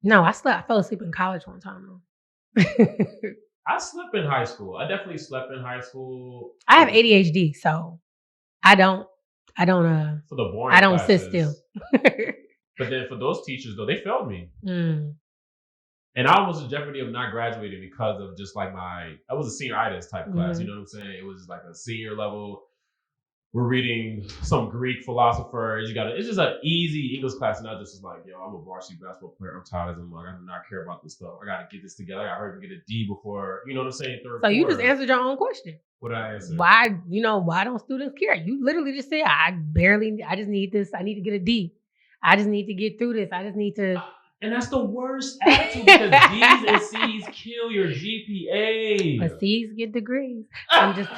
No, I fell asleep in college one time though. I slept in high school. I definitely slept in high school. I have ADHD, so I don't for the boring I don't classes. sit still. But then for those teachers though, they failed me. And I was in jeopardy of not graduating because of just like I was a senioritis type class, you know what I'm saying? It was like a senior level. We're reading some Greek philosophers. It's just an easy English class. And I just was like, yo, I'm a varsity basketball player. I'm tired of them. Like, I do not care about this stuff. I got to get this together. I got to hurry to get a D before, you know what I'm saying? So you just answered your own question. What did I answer? Why don't students care? You literally just said, I just need this. I need to get a D. I just need to get through this. I just need to. And that's the worst attitude because D's and C's kill your GPA. But C's get degrees. I'm just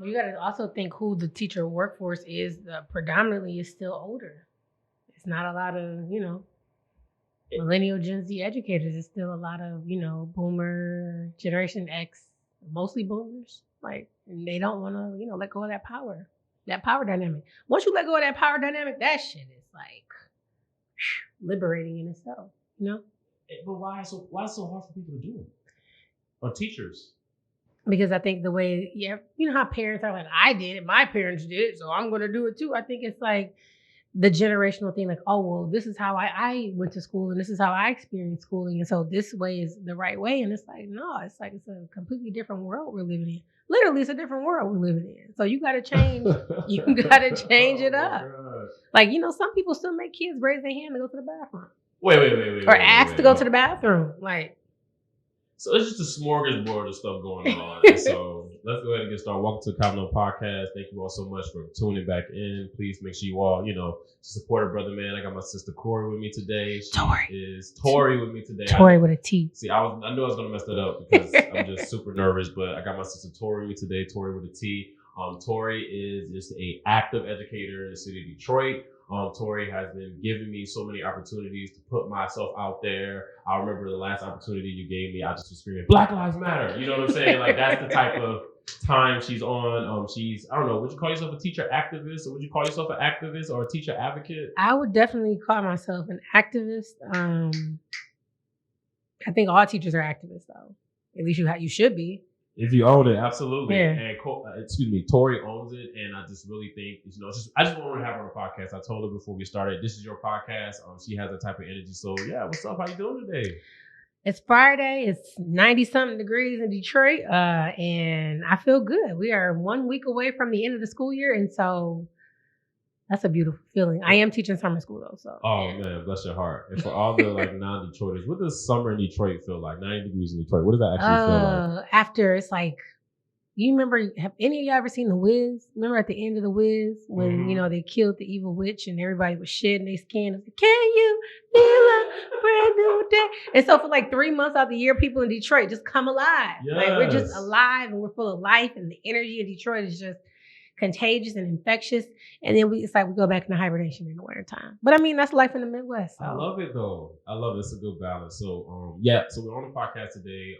You got to also think who the teacher workforce is. Predominantly is still older. It's not a lot of, millennial Gen Z educators. It's still a lot of, boomer, Generation X, mostly boomers. Like, and they don't want to, let go of that power dynamic. Once you let go of that power dynamic, that shit is like liberating in itself, But why is it so hard for people to do it? Or teachers? Because I think the way, how parents are like, I did it, my parents did it, so I'm going to do it too. I think it's like the generational thing, like, oh, well, this is how I went to school and this is how I experienced schooling. And so this way is the right way. And it's like, no, it's like, it's a completely different world we're living in. Literally, it's a different world we're living in. So you got to change, it up. God. Like, some people still make kids raise their hand to go to the bathroom. Wait. Or ask to go to the bathroom. Like, so it's just a smorgasbord of stuff going on. So let's go ahead and get started. Welcome to the Common On Podcast. Thank you all so much for tuning back in. Please make sure you all, support a brother, man. I got my sister Corey with me today. Torie with me today. Torie with a T. See, I knew I was going to mess that up because I'm just super nervous, but I got my sister Torie today. Torie with a T. Torie is just an active educator in the city of Detroit. Torie has been giving me so many opportunities to put myself out there. I remember the last opportunity you gave me, I just was screaming, Black Lives Matter. You know what I'm saying? Like, that's the type of time she's on. She's, I don't know, would you call yourself a teacher activist, or would you call yourself an activist or a teacher advocate? I would definitely call myself an activist. I think all teachers are activists, though. At least you should be. If you own it, absolutely. Yeah. And Torie owns it, and I just really think, I just want to have her on the podcast. I told her before we started, this is your podcast. She has that type of energy. So yeah, what's up? How you doing today? It's Friday. It's 90-something degrees in Detroit, and I feel good. We are 1 week away from the end of the school year, and so that's a beautiful feeling. I am teaching summer school though, so. Oh man, bless your heart. And for all the non-Detroiters, what does summer in Detroit feel like? 90 degrees in Detroit. What does that actually feel like? After it's like, you remember? Have any of you ever seen The Wiz? Remember at the end of The Wiz when they killed the evil witch and everybody was shedding their skin? It was like, can you feel a brand new day? And so for like 3 months out of the year, people in Detroit just come alive. Yes. Like, we're just alive and we're full of life, and the energy in Detroit is just contagious and infectious, and then we go back into hibernation in the wintertime. But I mean, that's life in the Midwest. So. I love it though. I love it. It's a good balance. So so we're on the podcast today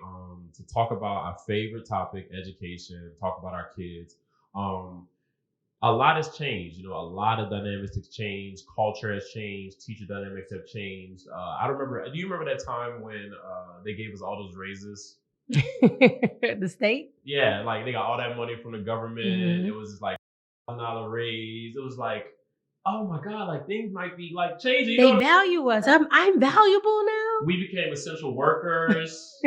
to talk about our favorite topic, education, talk about our kids. A lot has changed. A lot of dynamics have changed. Culture has changed. Teacher dynamics have changed. Do you remember that time when they gave us all those raises? The state? Yeah, like they got all that money from the government. It was just like $1 raise. It was like, oh my God, like things might be like changing. They value us. I'm valuable now. We became essential workers.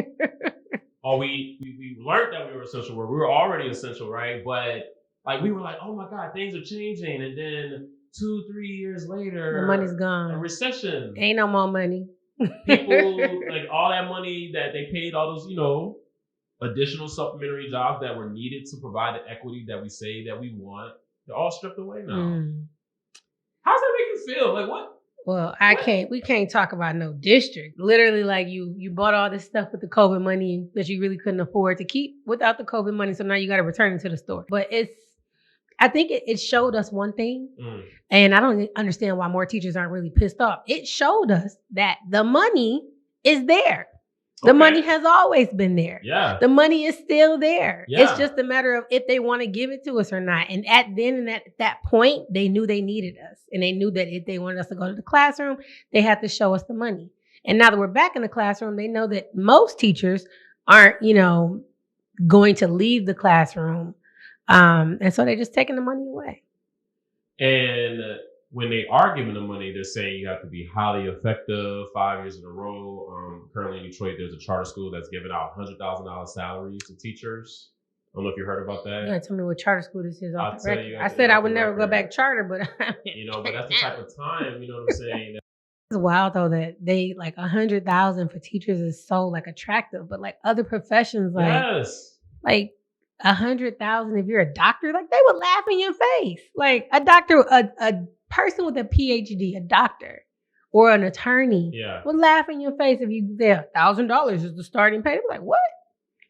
Or we learned that we were essential workers. We were already essential, right? But like we were like, oh my God, things are changing. And then 2-3 years later, the money's gone. A recession. Ain't no more money. People, like all that money that they paid, all those, additional supplementary jobs that were needed to provide the equity that we say that we want, they're all stripped away now. How does that make you feel? Like what? Well, we can't talk about no district. Literally, like you bought all this stuff with the COVID money that you really couldn't afford to keep without the COVID money. So now you got to return it to the store. But I think it showed us one thing, and I don't understand why more teachers aren't really pissed off. It showed us that the money is there. The money has always been there. Yeah. The money is still there. Yeah. It's just a matter of if they want to give it to us or not. And at that point, they knew they needed us. And they knew that if they wanted us to go to the classroom, they had to show us the money. And now that we're back in the classroom, they know that most teachers aren't, going to leave the classroom. And so they're just taking the money away. And when they are giving the money, they're saying you have to be highly effective 5 years in a row. Currently in Detroit, there's a charter school that's giving out $100,000 salaries to teachers. I don't know if you heard about that. Yeah, tell me what charter school this is off the record. I said I would never go back charter, but but that's the type of time, you know what I'm saying? It's wild though that they like 100,000 for teachers is so like attractive, but like other professions, like 100,000 if you're a doctor, like they would laugh in your face. Like a doctor, a person with a PhD, a doctor or an attorney would laugh in your face if you said $1,000 is the starting pay. They're like, what?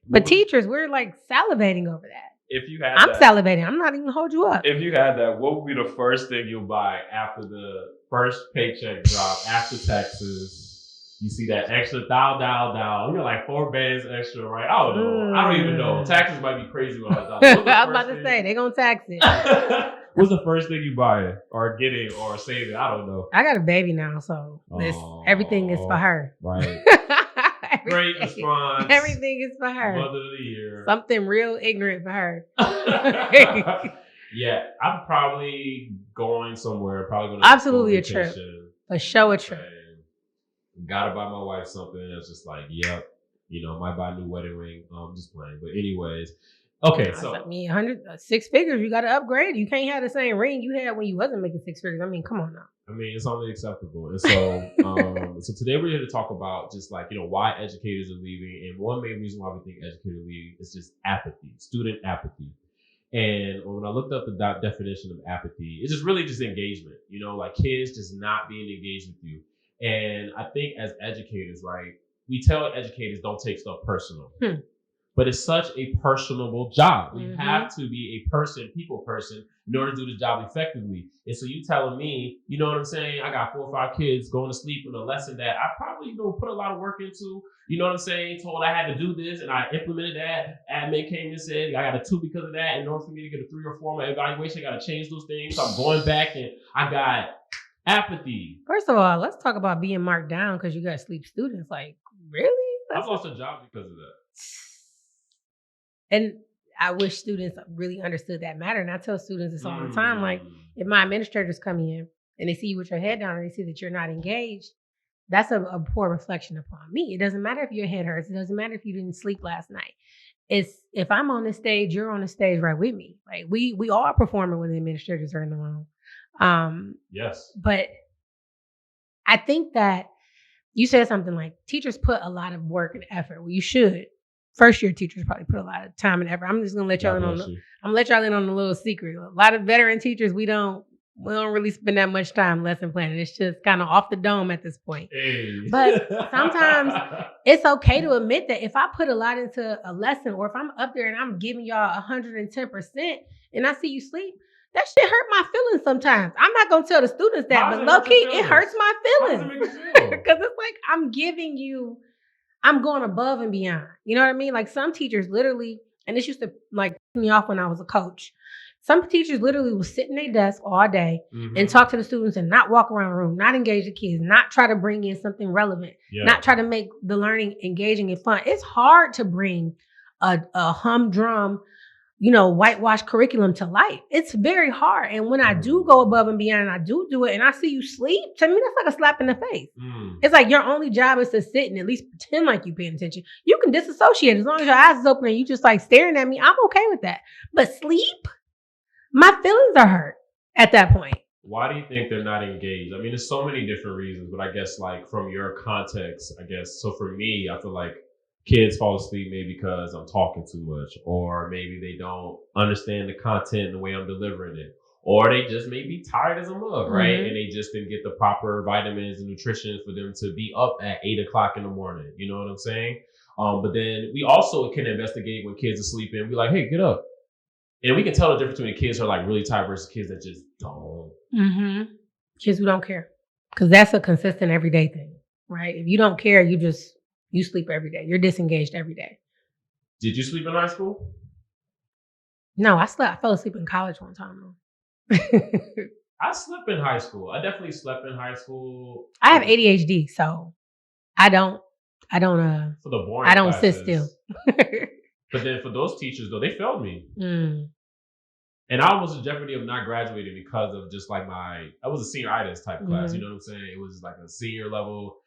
But teachers, we're like salivating over that. If you had I'm salivating. I'm not even gonna hold you up. If you had that, what would be the first thing you'll buy after the first paycheck drop, after taxes? You see that extra $1,000. You're like 4 bands extra, right? I don't know. I don't even know. Taxes might be crazy when I was I was about to say, they're gonna tax it. What's the first thing you buy or getting or saving? I don't know. I got a baby now, so everything is for her. Right. Great response. Everything is for her. Mother of the year. Something real ignorant for her. Yeah, I'm probably going somewhere. Probably going to absolutely a trip. A show a trip. Gotta buy my wife something that's just like, yep. Might buy a new wedding ring. I'm just playing. But anyways, okay. So I mean, 6 figures. You got to upgrade. You can't have the same ring you had when you wasn't making 6 figures. I mean, come on now. I mean, it's only acceptable. And so, so today we're here to talk about just like, why educators are leaving. And one main reason why we think educators are leaving is just apathy, student apathy. And when I looked up the definition of apathy, it's just really just engagement, like kids just not being engaged with you. And I think as educators, right, we tell educators don't take stuff personal. But it's such a personable job. We have to be a people person in order to do the job effectively. And so you telling me, you know what I'm saying? I got 4 or 5 kids going to sleep in a lesson that I probably put a lot of work into. You know what I'm saying? Told I had to do this and I implemented that. Admin came and said I got a 2 because of that. In order for me to get a 3 or 4 on my evaluation, I got to change those things. So I'm going back and I got apathy. First of all, let's talk about being marked down because you got sleep students. Like, really? I've lost a job because of that. And I wish students really understood that matter. And I tell students this all the time. Like, if my administrators come in and they see you with your head down and they see that you're not engaged, that's a poor reflection upon me. It doesn't matter if your head hurts. It doesn't matter if you didn't sleep last night. It's if I'm on the stage, you're on the stage right with me. Like we all are performing when the administrators are in the room. Yes. But I think that you said something like teachers put a lot of work and effort. Well, you should. First year teachers probably put a lot of time and effort. I'm just gonna let y'all in on a little secret. A lot of veteran teachers, we don't really spend that much time lesson planning. It's just kind of off the dome at this point. Hey. But sometimes it's okay to admit that if I put a lot into a lesson or if I'm up there and I'm giving y'all 110% and I see you sleep, that shit hurt my feelings sometimes. I'm not going to tell the students that, but low key, it hurts my feelings. Because it's like I'm giving you, I'm going above and beyond. You know what I mean? Like some teachers literally, and this used to like piss me off when I was a coach. Some teachers literally will sit in their desk all day and talk to the students and not walk around the room, not engage the kids, not try to bring in something relevant, not try to make the learning engaging and fun. It's hard to bring a humdrum, whitewash curriculum to life. It's very hard. And when I do go above and beyond and I do it and I see you sleep, to me, that's like a slap in the face. It's like your only job is to sit and at least pretend like you're paying attention. You can disassociate as long as your eyes is open and you just like staring at me. I'm okay with that. But sleep? My feelings are hurt at that point. Why do you think they're not engaged? I mean, there's so many different reasons, but I guess like from your context, so for me, I feel like kids fall asleep maybe because I'm talking too much, or maybe they don't understand the content and the way I'm delivering it, or they just may be tired as a mug, right? And they just didn't get the proper vitamins and nutrition for them to be up at 8 o'clock in the morning. You know what I'm saying? But then we also can investigate when kids are sleeping and be like, hey, get up. And we can tell the difference between kids who are like really tired versus kids that just don't. Kids who don't care. Because that's a consistent everyday thing, right? If you don't care, you just You sleep every day. You're disengaged every day. Did you sleep in high school? No, I fell asleep in college one time though. I slept in high school. I definitely slept in high school. I have ADHD, so I don't for the boring I don't classes. sit still. But then for those teachers though, they failed me. And I was in jeopardy of not graduating because of just like I was a senioritis type class. You know what I'm saying? It was like a senior level.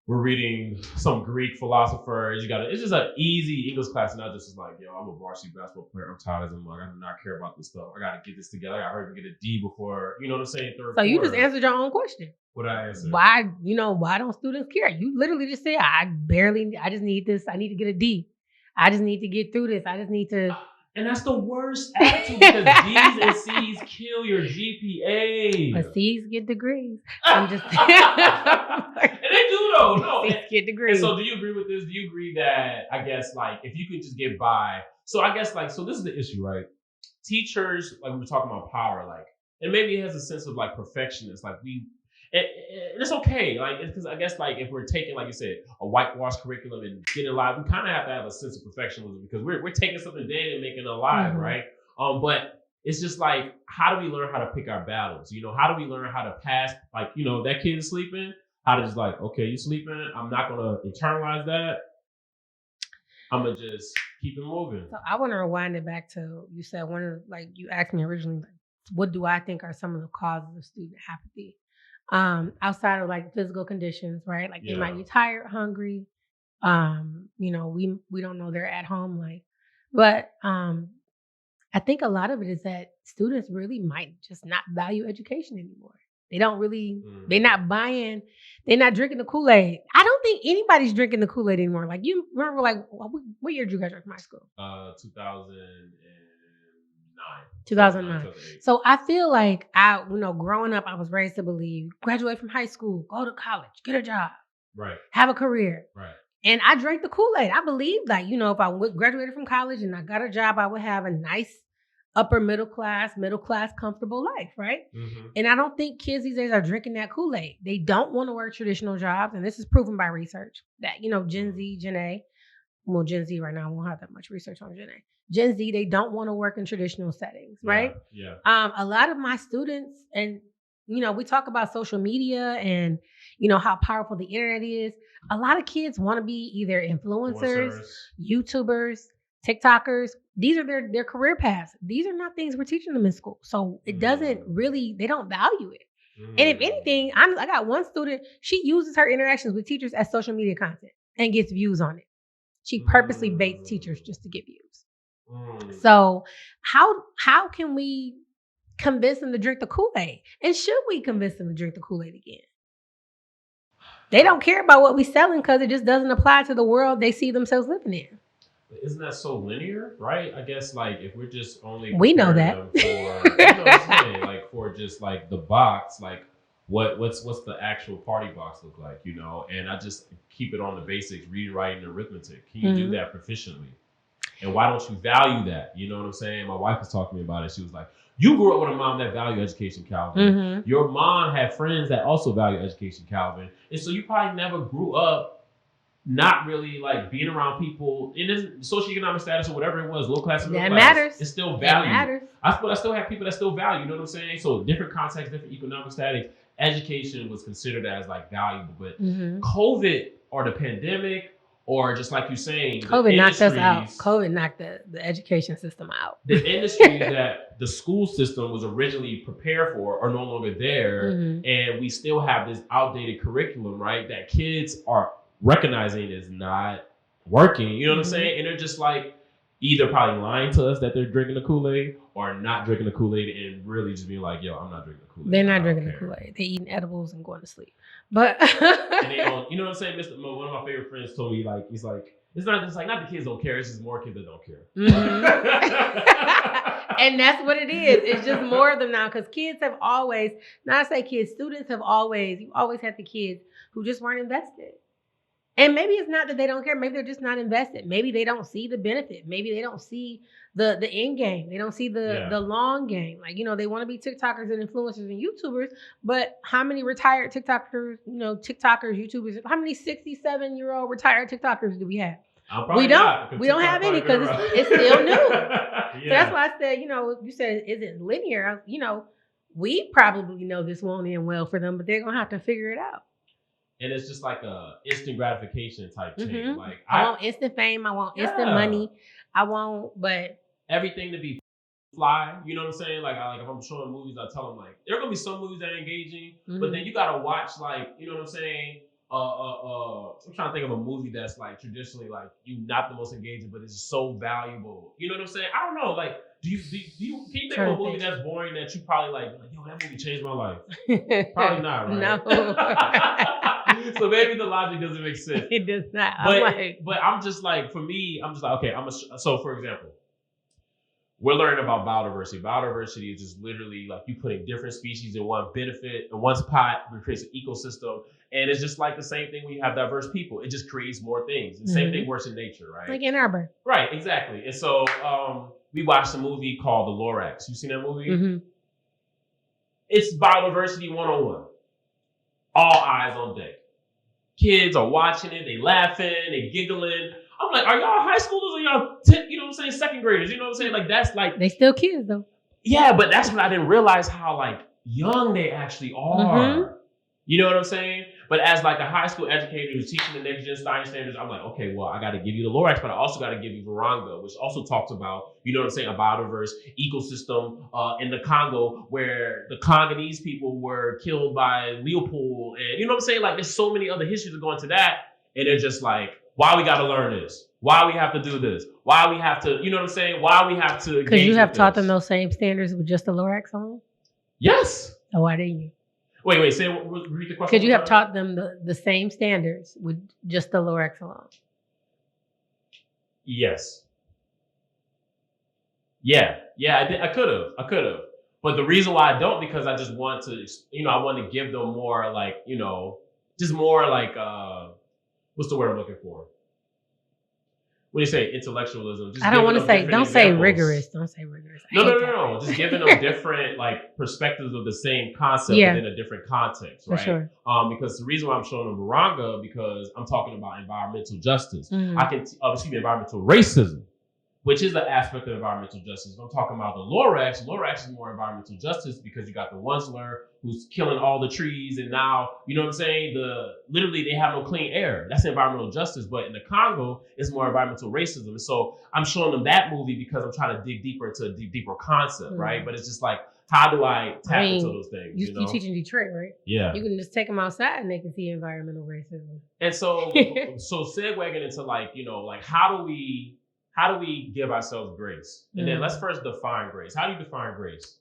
We're reading some Greek philosophers. It's just an easy English class. And I just was like, yo, I'm a varsity basketball player. I'm tired of them. Like, I do not care about this stuff. I got to get this together. I heard to get a D before, you know what I'm saying? So you just answered your own question. What did I answer? Why don't students care? You literally just said, I just need this. I need to get a D. I just need to get through this. I just need to. And that's the worst attitude because D's and C's kill your GPA. But C's get degrees. I'm just and they do though. No, C's get degrees. And so do you agree with this? Do you agree that I guess like if you could just get by? So I guess like so this is the issue, right? Teachers, like we were talking about power, like and maybe it has a sense of like perfectionist, like and it's okay, like because I guess like if we're taking, like you said, a whitewashed curriculum and getting alive, we kind of have to have a sense of perfectionism because we're taking something dead and making it alive, right? But it's just like, how do we learn how to pick our battles? You know, how do we learn how to pass? Like, you know, that kid is sleeping. How to just like, okay, you sleeping? I'm not gonna internalize that. I'm gonna just keep it moving. So I want to rewind it back to you said you asked me originally, like, what do I think are some of the causes of student apathy? Outside of like physical conditions, right? Like they might be tired, hungry. You know, we don't know their at home life. But I think a lot of it is that students really might just not value education anymore. They don't really, they're not buying, they're not drinking the Kool-Aid. I don't think anybody's drinking the Kool-Aid anymore. Like you remember like what year did you graduate from high school? 2009. So I feel like growing up, I was raised to believe, graduate from high school, go to college, get a job, right, have a career, right. And I drank the Kool-Aid. I believed that, if I graduated from college and I got a job, I would have a nice upper middle class, comfortable life, right? Mm-hmm. And I don't think kids these days are drinking that Kool-Aid. They don't want to work traditional jobs, and this is proven by research that Gen Z, Gen A. Well, Gen Z right now, I won't have that much research on Gen A. Gen Z, they don't want to work in traditional settings, right? Yeah. A lot of my students, and, we talk about social media and, how powerful the internet is. A lot of kids want to be either influencers, YouTubers, TikTokers. These are their career paths. These are not things we're teaching them in school. So it doesn't really, they don't value it. And if anything, I got one student, she uses her interactions with teachers as social media content and gets views on it. She purposely baits teachers just to get views. So how can we convince them to drink the Kool-Aid? And should we convince them to drink the Kool-Aid again? They don't care about what we're selling because it just doesn't apply to the world they see themselves living in. Isn't that so linear, right? I guess like if we're just only we know that for, what I'm saying, like for just like the box, like what's the actual party box look like, And I just keep it on the basics, reading, writing, and arithmetic. Can you do that proficiently? And why don't you value that? You know what I'm saying? My wife was talking to me about it. She was like, you grew up with a mom that valued education, Calvin. Mm-hmm. Your mom had friends that also value education, Calvin. And so you probably never grew up not really like being around people in this socioeconomic status or whatever it was, low class or middle class. Matters. It's still valued. It matters. I still have people that still value, you know what I'm saying? So different contexts, different economic status, education was considered as like valuable. But COVID or the pandemic, or just like you're saying, COVID knocked us out. COVID knocked the education system out. The industries that the school system was originally prepared for are no longer there. Mm-hmm. And we still have this outdated curriculum, right? That kids are recognizing is not working. You know what I'm saying? And they're just like either probably lying to us that they're drinking the Kool-Aid or not drinking the Kool-Aid and really just being like, yo, I'm not drinking the Kool-Aid. They're not drinking the Kool-Aid. They're eating edibles and going to sleep. But and they don't, you know what I'm saying? One of my favorite friends told me, like, he's like, it's not just like, not the kids don't care, it's just more kids that don't care. Mm-hmm. And that's what it is. It's just more of them now because kids have always, not to say kids, students have always, you always had the kids who just weren't invested. And maybe it's not that they don't care. Maybe they're just not invested. Maybe they don't see the benefit. Maybe they don't see the end game. They don't see the long game. Like, they want to be TikTokers and influencers and YouTubers, but how many retired TikTokers, YouTubers, how many 67-year-old retired TikTokers do we have? We don't. We don't have any because it's still new. So that's why I said, you said, is it linear? We probably know this won't end well for them, but they're going to have to figure it out. And it's just like a instant gratification type thing. Mm-hmm. Like I want instant fame. I want instant money. I want, but everything to be fly. You know what I'm saying? Like if I'm showing movies, I tell them like there are gonna be some movies that are engaging, but then you gotta watch like, you know what I'm saying? I'm trying to think of a movie that's like traditionally like you not the most engaging, but it's so valuable. You know what I'm saying? I don't know. Like, can you think of a movie that's boring that you probably like, yo, that movie changed my life? Probably not, right? No. So maybe the logic doesn't make sense. It does not. But I'm just like, for me, I'm just like, okay, so for example, we're learning about biodiversity. Biodiversity is just literally like you putting different species in one pot, which creates an ecosystem. And it's just like the same thing when you have diverse people. It just creates more things. The same thing works in nature, right? Like Ann Arbor. Right, exactly. And so we watched a movie called The Lorax. You seen that movie? Mm-hmm. It's biodiversity 101. All eyes on deck. Kids are watching it, they laughing, they giggling. I'm like, are y'all high schoolers or y'all, second graders? You know what I'm saying? Like, that's like... They still kids, though. Yeah, but that's when I didn't realize how, like, young they actually are. Mm-hmm. You know what I'm saying? But as, like, a high school educator who's teaching the next gen science standards, I'm like, okay, well, I got to give you the Lorax, but I also got to give you Viranga, which also talks about, you know what I'm saying, a biodiverse ecosystem in the Congo where the Congolese people were killed by Leopold. And you know what I'm saying? Like, there's so many other histories that go into that. And they're just like, why we got to learn this? Why we have to do this? Why we have to, you know what I'm saying? Why we have to... Because you have taught them those same standards with just the Lorax on? Yes. Oh, why didn't you? Wait, read the question. Could you have taught them the same standards with just the Lorax alone? Yes. Yeah, I could have. But the reason why I don't, because I just want to, I want to give them more like, just more like, what's the word I'm looking for? When you say intellectualism, just I don't want to say, don't say rigorous. Don't say rigorous. No. Just giving them different like perspectives of the same concept within a different context, right? For sure. Because the reason why I'm showing them Viranga, because I'm talking about environmental justice. Mm-hmm. Environmental racism, which is an aspect of environmental justice. If I'm talking about the Lorax is more environmental justice because you got the Wunsler who's killing all the trees, and now, you know what I'm saying? Literally they have no clean air. That's environmental justice. But in the Congo, it's more environmental racism. And so I'm showing them that movie because I'm trying to dig deeper into a deeper concept, right? But it's just like, how do I tap into those things? You teach in Detroit, right? Yeah. You can just take them outside and they can see environmental racism. And so segueing into like, like how do we give ourselves grace? And then let's first define grace. How do you define grace?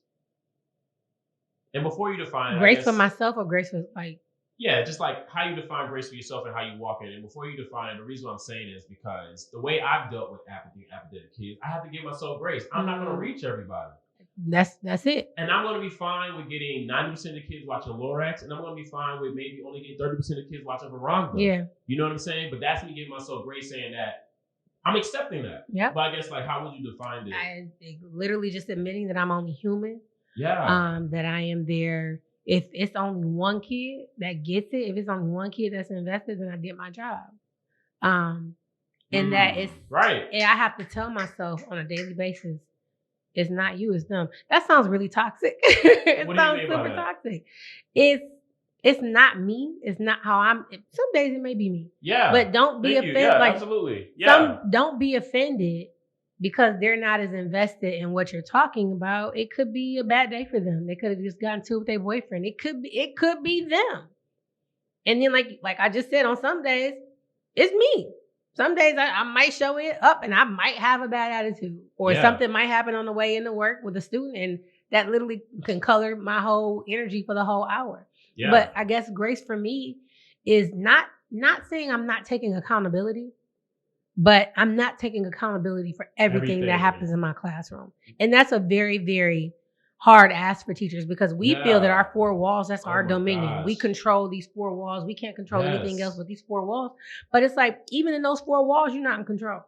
And before you define grace for myself or grace for like... Yeah, just like how you define grace for yourself and how you walk in it. And before you define it, the reason why I'm saying is because the way I've dealt with apathetic kids, I have to give myself grace. I'm not going to reach everybody. That's it. And I'm going to be fine with getting 90% of the kids watching Lorax, and I'm going to be fine with maybe only getting 30% of the kids watching Viranga. Yeah. You know what I'm saying? But that's me giving myself grace, saying that I'm accepting that. Yeah. But I guess, like, how would you define it? Literally just admitting that I'm only human. Yeah. That I am there. If it's only one kid that gets it, if it's only one kid that's invested, then I did my job. And that is right. And I have to tell myself on a daily basis, it's not you, it's them. That sounds really toxic. It sounds super toxic. It's not me. It's not how I'm. Some days it may be me. Yeah. But don't be offended. Yeah, like, absolutely. Yeah. Don't be offended because they're not as invested in what you're talking about. It could be a bad day for them. They could have just gotten to it with their boyfriend. It could be them. And then like I just said, on some days, it's me. Some days I might show it up and I might have a bad attitude, or something might happen on the way into work with a student, and that literally can color my whole energy for the whole hour. Yeah. But I guess grace for me is not saying I'm not taking accountability, but I'm not taking accountability for everything that happens in my classroom. And that's a very, very hard ask for teachers because we feel that Yeah. our 4 walls, that's Oh our my dominion. We gosh. control these 4 walls. We can't control anything else Yes. but these 4 walls. But it's like, even in those 4 walls, you're not in control.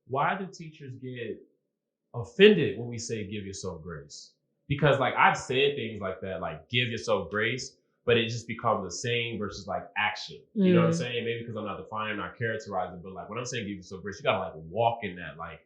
Why do teachers get offended when we say give yourself grace? Because like I've said things like that, like give yourself grace, but it just becomes the same versus like action. You know what I'm saying? Maybe because I'm not defining, not characterizing, but like when I'm saying give yourself grace, you gotta like walk in that, like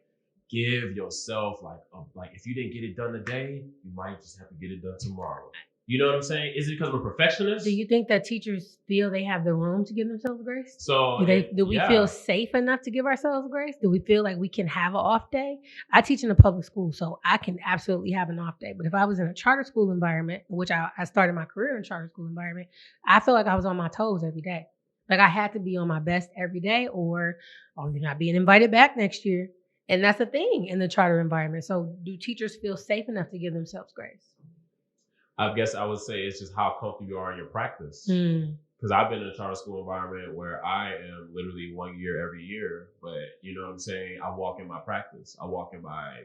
give yourself like if you didn't get it done today, you might just have to get it done tomorrow. You know what I'm saying? Is it because we're perfectionists? Do you think that teachers feel they have the room to give themselves grace? So Do we feel safe enough to give ourselves grace? Do we feel like we can have an off day? I teach in a public school, so I can absolutely have an off day. But if I was in a charter school environment, which I started my career in a charter school environment, I feel like I was on my toes every day. Like I had to be on my best every day, or you're not being invited back next year. And that's the thing in the charter environment. So do teachers feel safe enough to give themselves grace? I guess I would say it's just how comfortable you are in your practice. Because I've been in a charter school environment where I am literally 1 year every year, but you know what I'm saying? I walk in my practice. I walk in my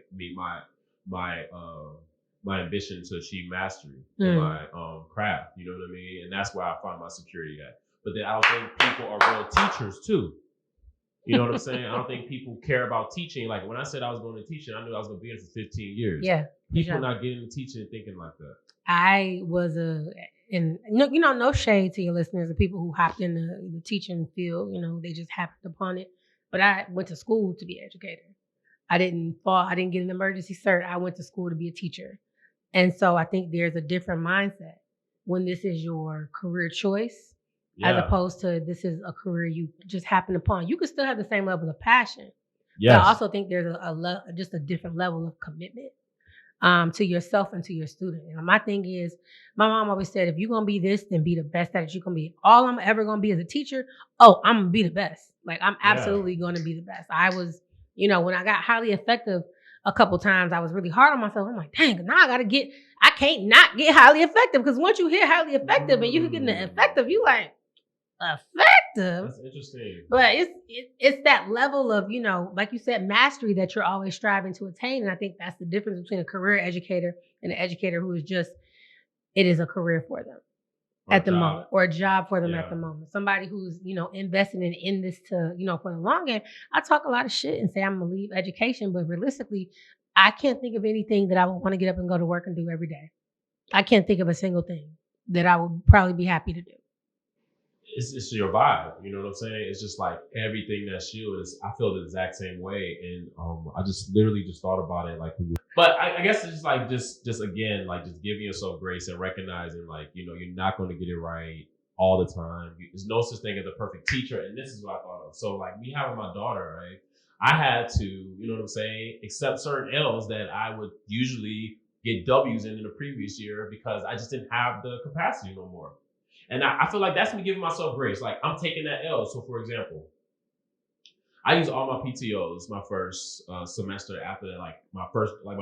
ambition to achieve mastery in my craft. You know what I mean? And that's where I find my security at. But then I don't think people are real teachers too. You know what I'm saying? I don't think people care about teaching. Like when I said I was going to teaching, I knew I was going to be in for 15 years. Yeah. People not getting into teaching and thinking like that. I was no shade to your listeners, the people who hopped in the teaching field, they just happened upon it. But I went to school to be an educator. I didn't get an emergency cert. I went to school to be a teacher. And so I think there's a different mindset when this is your career choice, as opposed to this is a career you just happen upon. You can still have the same level of passion. Yes. But I also think there's just a different level of commitment to yourself and to your student. And my thing is, my mom always said, if you're going to be this, then be the best that you're going to be. All I'm ever going to be as a teacher, I'm going to be the best. Like, I'm absolutely going to be the best. I was, when I got highly effective a couple times, I was really hard on myself. I'm like, dang, now I can't not get highly effective. Because once you hit highly effective and you can get effective, you like, effective. That's interesting. But it's that level of, like you said, mastery that you're always striving to attain. And I think that's the difference between a career educator and an educator who is just, it is a career for them at the moment, or a job for them at the moment. Somebody who's, investing in this to, for the long end. I talk a lot of shit and say I'm going to leave education, but realistically, I can't think of anything that I would want to get up and go to work and do every day. I can't think of a single thing that I would probably be happy to do. It's your vibe, you know what I'm saying? It's just like everything that's you is. I feel the exact same way, and I just literally just thought about it, like. But I guess it's just like just again, like just giving yourself grace and recognizing, like you're not going to get it right all the time. There's no such thing as a perfect teacher, and this is what I thought of. So like me having my daughter, right? I had to, you know what I'm saying, accept certain L's that I would usually get W's in the previous year because I just didn't have the capacity no more. And I feel like that's me giving myself grace. Like I'm taking that L. So for example, I use all my PTOs my first semester after like my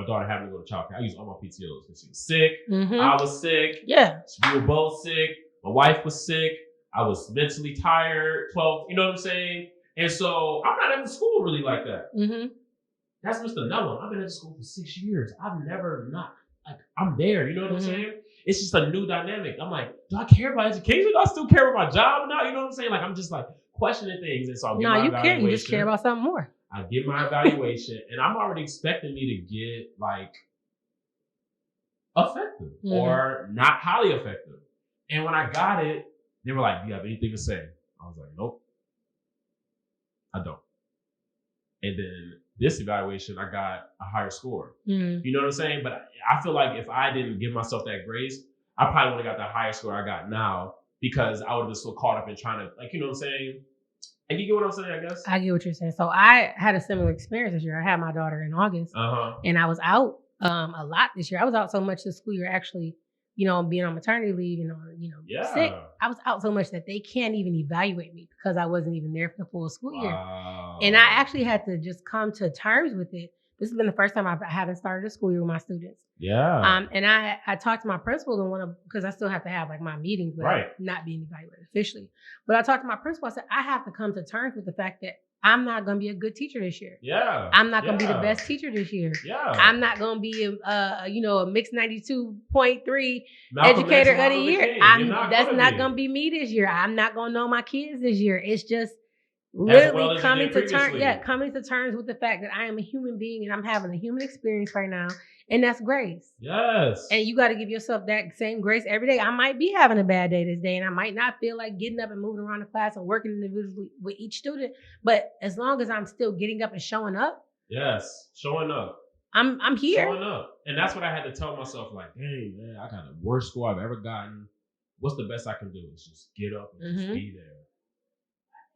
daughter having to go to childcare. I use all my PTOs because she was sick. Mm-hmm. I was sick. Yeah. We were both sick. My wife was sick. I was mentally tired. 12, you know what I'm saying? And so I'm not in school really like that. Mm-hmm. That's Mr. Nello. I've been in school for 6 years. I've never not, like, I'm there. You know what I'm saying? It's just a new dynamic. I'm like, do I care about education? Do I still care about my job now? You know what I'm saying? Like, I'm just like questioning things. And so I'll get my evaluation. No, you can't. You just care about something more. I get my evaluation and I'm already expecting me to get like effective or not highly effective. And when I got it, they were like, do you have anything to say? I was like, nope, I don't. And then this evaluation, I got a higher score. You know what I'm saying? But I feel like if I didn't give myself that grace, I probably would have got the higher score I got now because I would have been so caught up in trying to, like, you know what I'm saying? And you get what I'm saying, I guess? I get what you're saying. So I had a similar experience this year. I had my daughter in August and I was out a lot this year. I was out so much this school year, actually, being on maternity leave and sick. I was out so much that they can't even evaluate me because I wasn't even there for the full school year. And I actually had to just come to terms with it. This has been the first time I haven't started a school year with my students. Yeah. And I talked to my principal and because I still have to have like my meetings, but not being evaluated officially. But I talked to my principal. I said, I have to come to terms with the fact that I'm not going to be a good teacher this year. Yeah. I'm not going to be the best teacher this year. Yeah. I'm not going to be a mixed 92.3 educator of the year. That's not going to be me this year. I'm not going to know my kids this year. It's just literally coming to terms with the fact that I am a human being and I'm having a human experience right now. And that's grace. Yes. And you got to give yourself that same grace every day. I might be having a bad day this day and I might not feel like getting up and moving around the class and working individually with each student. But as long as I'm still getting up and showing up. Yes, showing up. I'm here. Showing up. And that's what I had to tell myself, like, hey, man, I got the worst score I've ever gotten. What's the best I can do? Is just get up and just be there.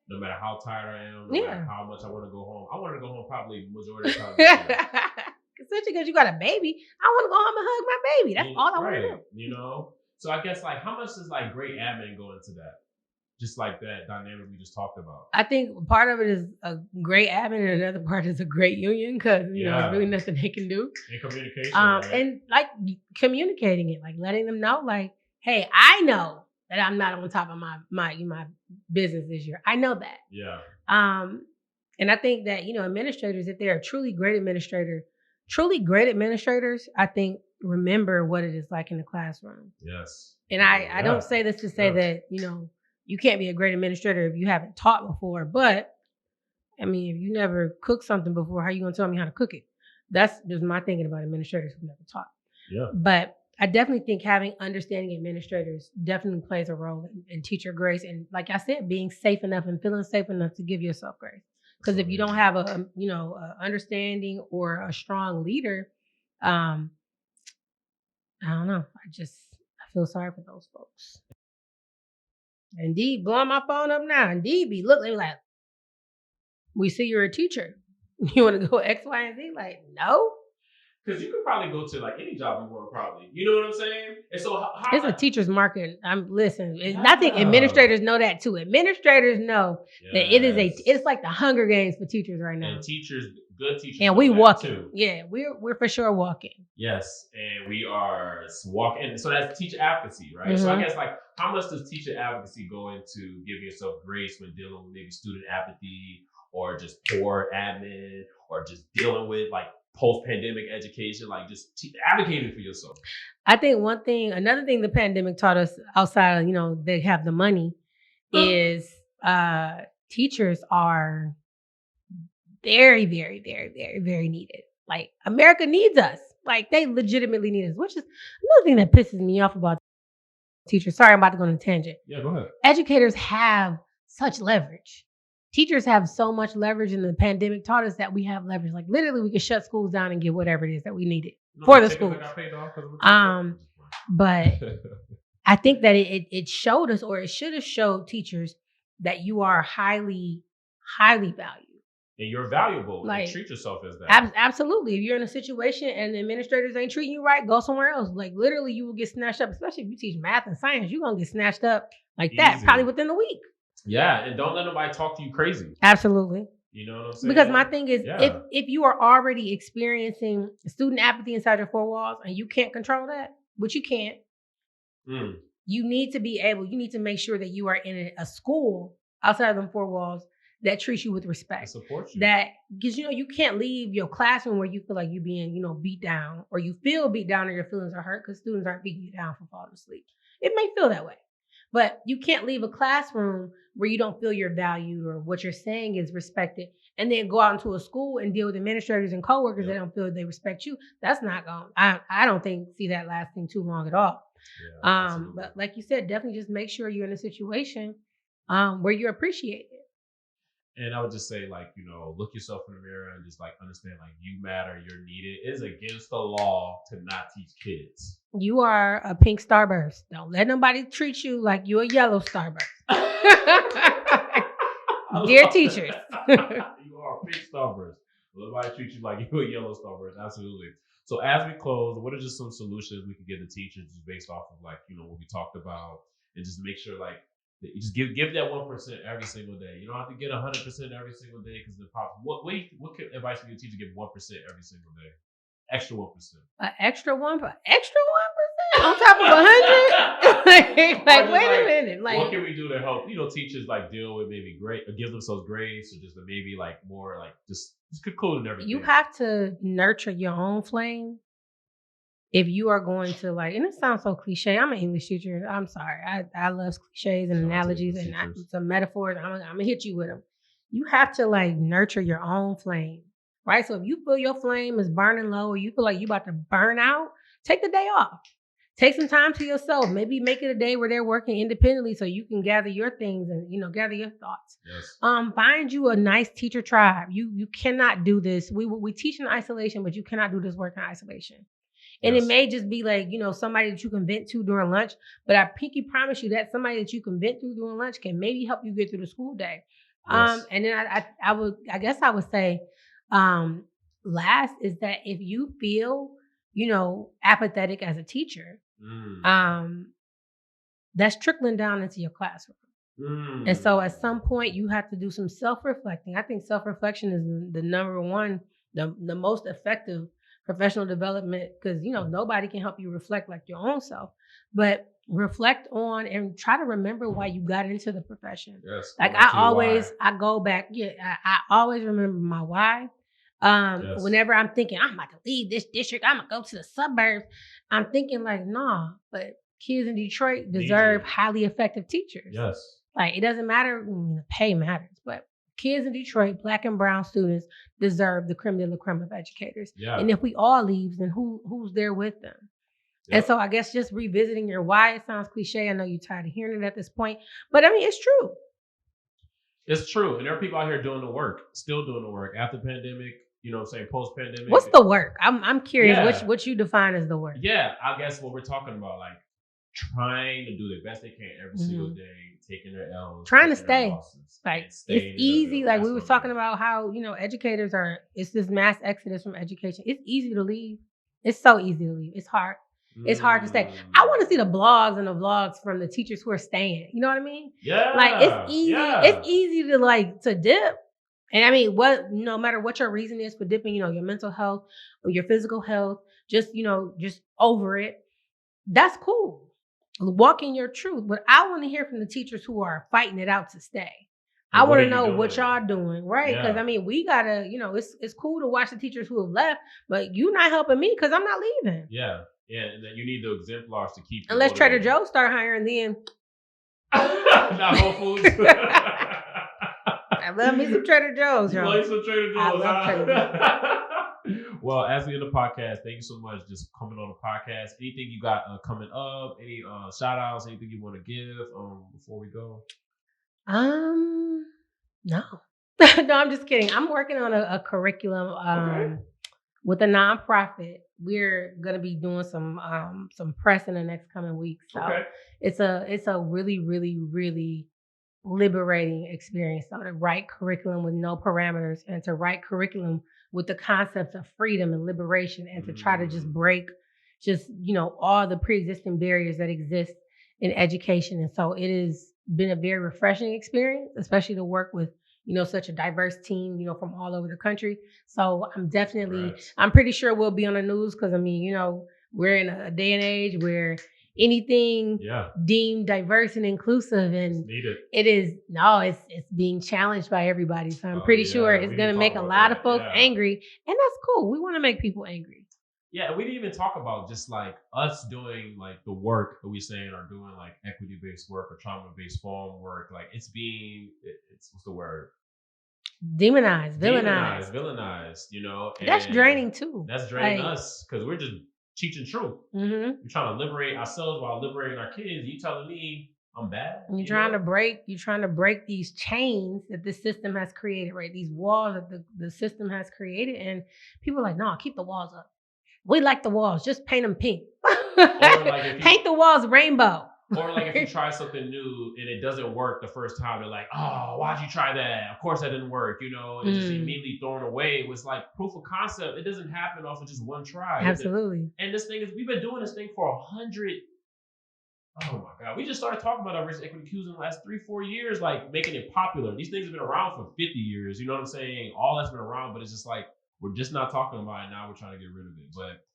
No matter how tired I am, no matter how much I want to go home. I want to go home probably majority of the time. Especially because you got a baby. I want to go home and hug my baby. That's all I want to do. You know? So I guess, like, how much does, like, great admin go into that? Just like that dynamic we just talked about. I think part of it is a great admin and another part is a great union because, you know, there's really nothing they can do. And communication, right? And, like, communicating it. Like, letting them know, like, hey, I know that I'm not on top of my business this year. I know that. Yeah. And I think that, you know, administrators, if they're a truly great administrators, I think, remember what it is like in the classroom. Yes. And I don't say this to say that, you know, you can't be a great administrator if you haven't taught before. But, I mean, if you never cooked something before, how are you going to tell me how to cook it? That's just my thinking about administrators who never taught. Yeah. But I definitely think having understanding administrators definitely plays a role in teacher grace. And like I said, being safe enough and feeling safe enough to give yourself grace. Because if you don't have a understanding or a strong leader, I don't know. I feel sorry for those folks. Indeed, blowing my phone up now. Indeed, be looking like, we see you're a teacher. You want to go X, Y, and Z? Like, no. Because you could probably go to like any job you want, probably. You know what I'm saying? And so it's a teacher's market. I think administrators know that too. Administrators know that it's like the Hunger Games for teachers right now. And good teachers. And we walking. Too. Yeah, we're for sure walking. Yes, and we are walking. So that's teacher advocacy, right? Mm-hmm. So I guess like how much does teacher advocacy go into giving yourself grace when dealing with maybe student apathy or just poor admin or just dealing with like post-pandemic education, like just advocating for yourself? I think another thing the pandemic taught us outside of, you know, they have the money is teachers are very, very, very, very, very needed. Like America needs us. Like they legitimately need us, which is another thing that pisses me off about teachers. Sorry, I'm about to go on a tangent. Yeah, go ahead. Educators have such leverage. Teachers have so much leverage, and the pandemic taught us that we have leverage. Like literally, we could shut schools down and get whatever it is that we needed for the schools. But I think that it showed us, or it should have showed teachers that you are highly, highly valued. And you're valuable. Like, and treat yourself as that. Absolutely. If you're in a situation and the administrators ain't treating you right, go somewhere else. Like literally, you will get snatched up. Especially if you teach math and science, you're gonna get snatched up like that, probably within a week. Yeah, and don't let nobody talk to you crazy. Absolutely. You know what I'm saying? Because my thing is, if you are already experiencing student apathy inside your four walls and you can't control that, which you can't, you need to make sure that you are in a school outside of them four walls that treats you with respect. Support you. That, because, you know, you can't leave your classroom where you feel like you're being, you know, beat down, or you feel beat down or your feelings are hurt, because students aren't beating you down for falling asleep. It may feel that way. But you can't leave a classroom where you don't feel you're valued or what you're saying is respected, and then go out into a school and deal with administrators and coworkers that don't feel they respect you. That's not going. I don't see that lasting too long at all. Yeah, but like you said, definitely just make sure you're in a situation where you're appreciated. And I would just say, like, you know, look yourself in the mirror and just like understand, like, you matter, you're needed. It is against the law to not teach kids. You are a pink starburst. Don't let nobody treat you like you're a yellow starburst. Dear teachers. You are a pink starburst. Nobody treat you like you're a yellow starburst. Absolutely. So as we close, what are just some solutions we can give the teachers just based off of, like, you know, what we talked about, and just make sure, like, you just give that 1% every single day. You don't have to get 100% every single day, because the pop. What advice would you teach to give 1% every single day? Extra 1%. Extra 1%? On top of 100? Like, wait a minute. Like, what can we do to help, teachers like deal with maybe give themselves grace, or just maybe like more like just concluding everything? You have to nurture your own flame. If you are going to like, and it sounds so cliche. I'm an English teacher. I'm sorry. I love cliches and analogies and some metaphors. I'm gonna hit you with them. You have to like nurture your own flame, right? So if you feel your flame is burning low, or you feel like you about to burn out, take the day off. Take some time to yourself. Maybe make it a day where they're working independently, so you can gather your things and gather your thoughts. Yes. Find you a nice teacher tribe. You cannot do this. We teach in isolation, but you cannot do this work in isolation. And It may just be like, somebody that you can vent to during lunch, but I pinky promise you that somebody that you can vent to during lunch can maybe help you get through the school day. Yes. And then I guess I would say, last is that if you feel, apathetic as a teacher, that's trickling down into your classroom. And so at some point you have to do some self-reflecting. I think self-reflection is the number one, the most effective professional development, because nobody can help you reflect like your own self, but reflect on and try to remember why you got into the profession. Yes, like I go back. Yeah, I always remember my why. Whenever I'm thinking I'm about to leave this district, I'm gonna go to the suburbs, I'm thinking like, nah, but kids in Detroit deserve highly effective teachers. Yes. Like, it doesn't matter, the pay matters, but kids in Detroit, Black and brown students, deserve the creme de la creme of educators. Yeah. And if we all leave, then who's there with them? Yep. And so I guess just revisiting your why, it sounds cliche. I know you're tired of hearing it at this point, but I mean, it's true. It's true. And there are people out here doing the work, still doing the work after pandemic, saying post-pandemic. What's the work? I'm curious what you define as the work. Yeah, I guess what we're talking about, like trying to do the best they can every single day, taking their L's, trying to stay. Like, it's easy. Like, we were talking about how, educators it's this mass exodus from education. It's easy to leave. It's so easy to leave. It's hard. It's hard to stay. I want to see the blogs and the vlogs from the teachers who are staying. You know what I mean? Yeah. Like, it's easy. Yeah. It's easy to dip. And I mean, no matter what your reason is for dipping, your mental health or your physical health, just over it. That's cool. Walk in your truth. But I want to hear from the teachers who are fighting it out to stay. I want to know what y'all doing, right? Because I mean, we gotta, it's cool to watch the teachers who have left, but you're not helping me because I'm not leaving. Yeah, and then you need the exemplars to keep. Unless Trader Joe's start hiring, then not Whole Foods. I love me some Trader Joe's, y'all. Like some Trader Joe's. I love Trader Joe's. Well, as we end the podcast, thank you so much just coming on the podcast. Anything you got coming up? Any shout outs? Anything you want to give before we go? No. No, I'm just kidding. I'm working on a curriculum with a nonprofit. We're gonna be doing some press in the next coming weeks. So it's a really, really, really liberating experience. So to write curriculum with no parameters, and to write curriculum with the concepts of freedom and liberation, and to try to just break all the pre-existing barriers that exist in education. And so it has been a very refreshing experience, especially to work with such a diverse team, from all over the country. So I'm pretty sure we'll be on the news, because I mean, we're in a day and age where anything deemed diverse and inclusive, and it's being challenged by everybody. So I'm pretty sure it's going to make a lot of folks angry, and that's cool. We want to make people angry. Yeah, we didn't even talk about just like us doing like the work that we saying are doing, like equity-based work or trauma-based farm work. Like it's what's the word? Demonized, villainized. And that's draining too. That's draining us, because we're just teaching truth. We're trying to liberate ourselves while liberating our kids. You telling me I'm bad? You're trying to break these chains that the system has created, right? These walls that the system has created, and people are like, no, keep the walls up. We like the walls. Just paint them pink. Paint the walls rainbow. Or like if you try something new and it doesn't work the first time, they're like, oh, why'd you try that? Of course that didn't work. And just immediately thrown away. It was like proof of concept. It doesn't happen off of just one try. Absolutely. And this thing is, we've been doing this thing for 100. Oh my God. We just started talking about our racial equity cues in the last 3-4 years, like making it popular. These things have been around for 50 years. You know what I'm saying? All that's been around, but it's just like, we're just not talking about it now. We're trying to get rid of it. But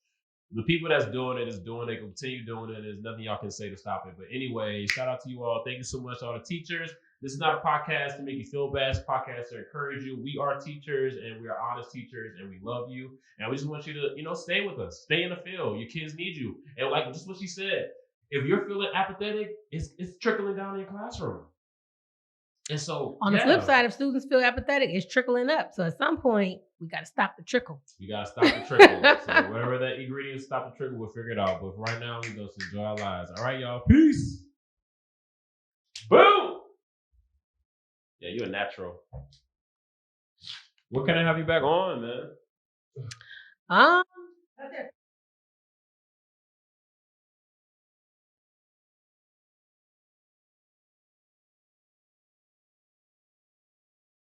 the people that's doing it is doing it, continue doing it. There's nothing y'all can say to stop it. But anyway, shout out to you all. Thank you so much, all the teachers. This is not a podcast to make you feel bad. It's a podcast to encourage you. We are teachers and we are honest teachers and we love you. And we just want you to, stay with us. Stay in the field. Your kids need you. And like just what she said, if you're feeling apathetic, it's trickling down in your classroom. And so on the flip side, if students feel apathetic, it's trickling up. So at some point, we got to stop the trickle. We got to stop the trickle. So whatever that ingredient, stop the trickle, we'll figure it out. But right now, we go to enjoy our lives. All right, y'all. Peace. Boom. Yeah, you're a natural. What can I have you back on, man? That's it.